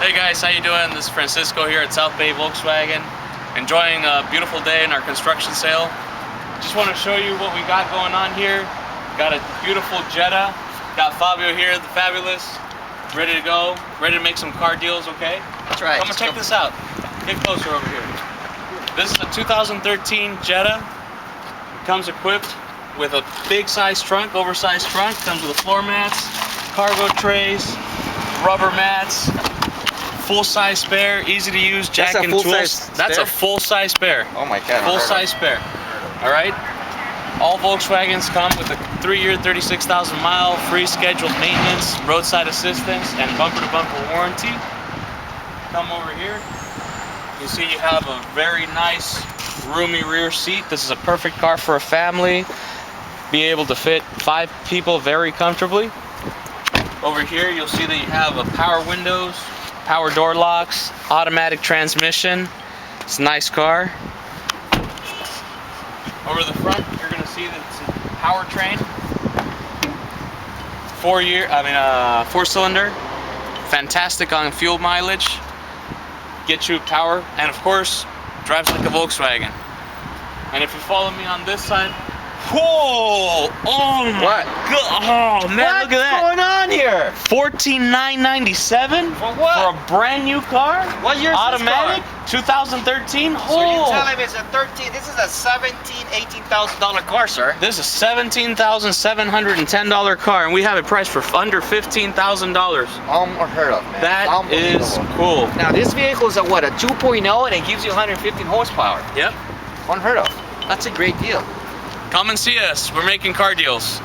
Hey guys, how you doing? This is Francisco here at South Bay Volkswagen. Enjoying a beautiful day in our construction sale. Just want to show you what we got going on here. Got a beautiful Jetta. Got Fabio here, the fabulous. Ready to go. Ready to make some car deals, okay? That's right. Come and check this out. Get closer over here. This is a 2013 Jetta. It comes equipped with a big size trunk, oversized trunk. Comes with floor mats, cargo trays, rubber mats, full size spare, easy to use, jack and tools. That's a full size spare. Oh my god. Full size spare. Alright? All Volkswagens come with a 3-year, 36,000 mile free scheduled maintenance, roadside assistance, and bumper to bumper warranty. Come over here. You see you have a very nice roomy rear seat. This is a perfect car for a family. Be able to fit 5 people very comfortably. Over here you'll see that you have a power windows, power door locks, automatic transmission. It's a nice car. Over the front you're going to see that it's a powertrain. 4-cylinder. Fantastic on fuel mileage. Get you power, and of course drives like a Volkswagen. And if you follow me on this side, whoa! Oh my god! Oh man, look at that! What's going on here? $14,997 For what? For a brand new car. What year is automatic? this car? 2013. So you tell him it's a 13. This is a $18,000 car, sir. This is a $17,710 car, and we have it priced for under $15,000. Unheard of, man. That is cool. Now this vehicle is a what? A 2.0, and it gives you 115 horsepower. Yep. Unheard of. That's a great deal. Come and see us. We're making car deals.